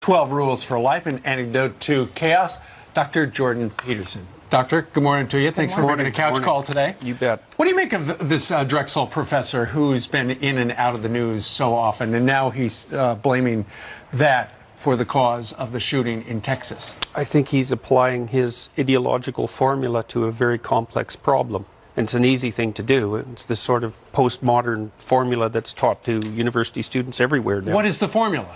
12 Rules for Life, an antidote to chaos. Dr. Jordan Peterson. Doctor, good morning to you. Thanks for making a couch call today. You bet. What do you make of this Drexel professor who's been in and out of the news so often, and now he's blaming that for the cause of the shooting in Texas? I think he's applying his ideological formula to a very complex problem. And it's an easy thing to do. It's this sort of postmodern formula that's taught to university students everywhere now. What is the formula?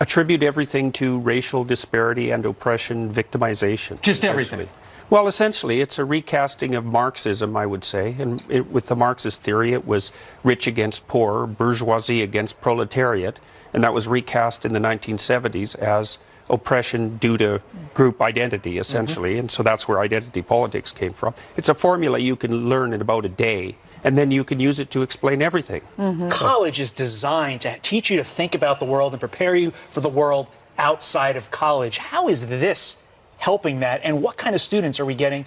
Attribute everything to racial disparity and oppression, victimization. Just everything? Well, essentially, it's a recasting of Marxism, I would say. And with the Marxist theory, it was rich against poor, bourgeoisie against proletariat. And that was recast in the 1970s as oppression due to group identity, essentially. And so that's where identity politics came from. It's a formula you can learn in about a day, and then you can use it to explain everything. College is designed to teach you to think about the world and prepare you for the world outside of college. How is this helping that, and what kind of students are we getting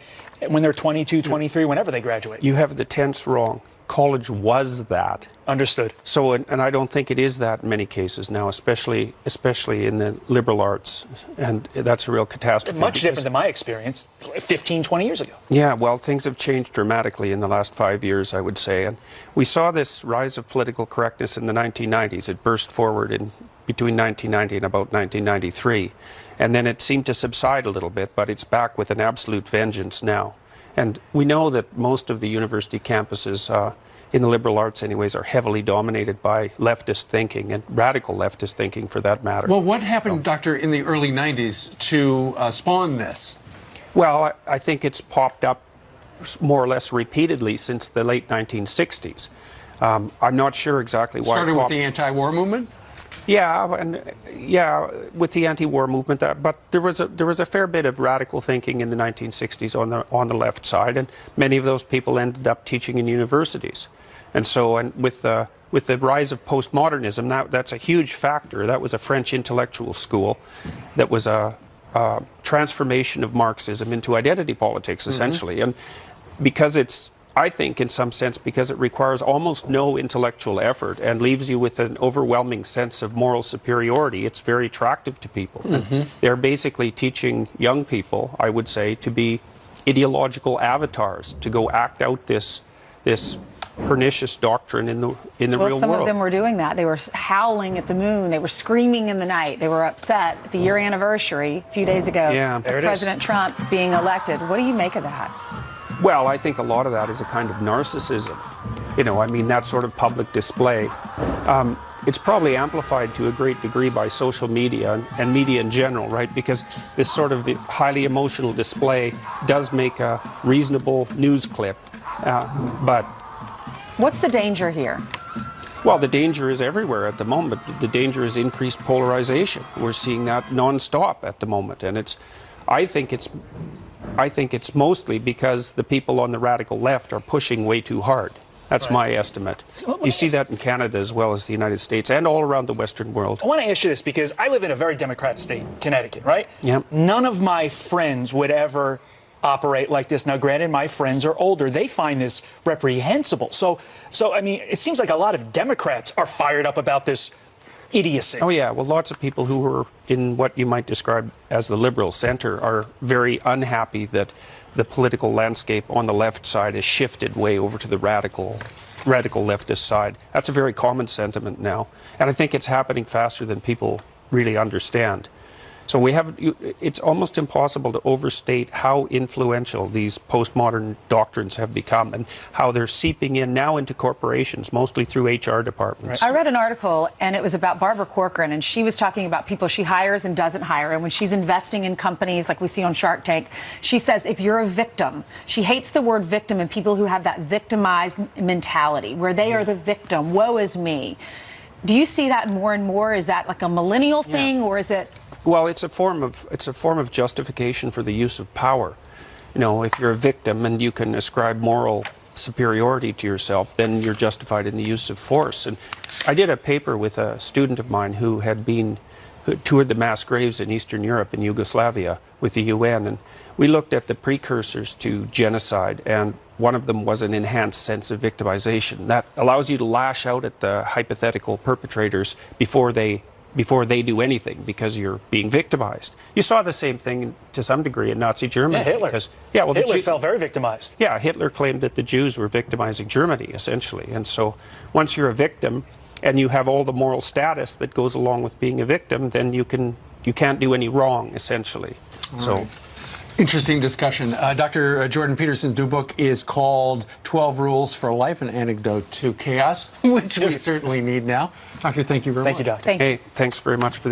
when they're 22, 23, whenever they graduate? You have the tense wrong. College was that. Understood. So, and I don't think it is that in many cases now, especially in the liberal arts, and that's a real catastrophe. Much different than my experience 15, 20 years ago. Yeah, well, things have changed dramatically in the last 5 years, I would say. And we saw this rise of political correctness in the 1990s. It burst forward in between 1990 and about 1993. And then it seemed to subside a little bit, but it's back with an absolute vengeance now. And we know that most of the university campuses, in the liberal arts anyways, are heavily dominated by leftist thinking, and radical leftist thinking for that matter. Well, what happened, Doctor, in the early 90s to spawn this? Well, I think it's popped up more or less repeatedly since the late 1960s. I'm not sure exactly why. Started with the anti-war movement? Yeah, with the anti-war movement, but there was a fair bit of radical thinking in the 1960s on the left side, and many of those people ended up teaching in universities. And so, and with the rise of postmodernism, that's a huge factor. That was a French intellectual school that was a transformation of Marxism into identity politics, essentially. And because I think, in some sense, because it requires almost no intellectual effort and leaves you with an overwhelming sense of moral superiority, it's very attractive to people. They're basically teaching young people, I would say, to be ideological avatars, to go act out this pernicious doctrine in the real world. Well, some of them were doing that. They were howling at the moon. They were screaming in the night. They were upset at the year anniversary a few days ago of President Trump being elected. What do you make of that? Well, I think a lot of that is a kind of narcissism. You know, I mean, that sort of public display. It's probably amplified to a great degree by social media and media in general, right? Because this sort of highly emotional display does make a reasonable news clip. But what's the danger here? Well, the danger is everywhere at the moment. The danger is increased polarization. We're seeing that nonstop at the moment. And I think it's mostly because the people on the radical left are pushing way too hard. That's my estimate. You see that in Canada as well as the United States and all around the Western world. I want to ask you this because I live in a very Democrat state, Connecticut, right? Yep. None of my friends would ever operate like this. Now, granted, my friends are older. They find this reprehensible. So I mean, it seems like a lot of Democrats are fired up about this idiocy. Oh, yeah. Well, lots of people who are in what you might describe as the liberal center are very unhappy that the political landscape on the left side has shifted way over to the radical leftist side. That's a very common sentiment now. And I think it's happening faster than people really understand. So it's almost impossible to overstate how influential these postmodern doctrines have become and how they're seeping in now into corporations, mostly through HR departments. I read an article, and it was about Barbara Corcoran, and she was talking about people she hires and doesn't hire. And when she's investing in companies like we see on Shark Tank, she says if you're a victim, she hates the word victim and people who have that victimized mentality, where they are the victim, woe is me. Do you see that more and more? Is that like a millennial thing, or is it... Well, it's a form of justification for the use of power. You know, if you're a victim and you can ascribe moral superiority to yourself, then you're justified in the use of force. And I did a paper with a student of mine who toured the mass graves in Eastern Europe and Yugoslavia with the UN, and we looked at the precursors to genocide, and one of them was an enhanced sense of victimization that allows you to lash out at the hypothetical perpetrators before they before they do anything because you're being victimized. You saw the same thing to some degree in Nazi Germany. Yeah, Hitler. Because, yeah, well, Hitler felt very victimized. Yeah, Hitler claimed that the Jews were victimizing Germany, essentially. And so once you're a victim and you have all the moral status that goes along with being a victim, then you can't do any wrong, essentially. So. Interesting discussion. Dr. Jordan Peterson's new book is called 12 Rules for Life, an Antidote to Chaos, which we certainly need now. Doctor, thank you very much. Thank you, Doctor. Thank you. Hey, thanks very much for the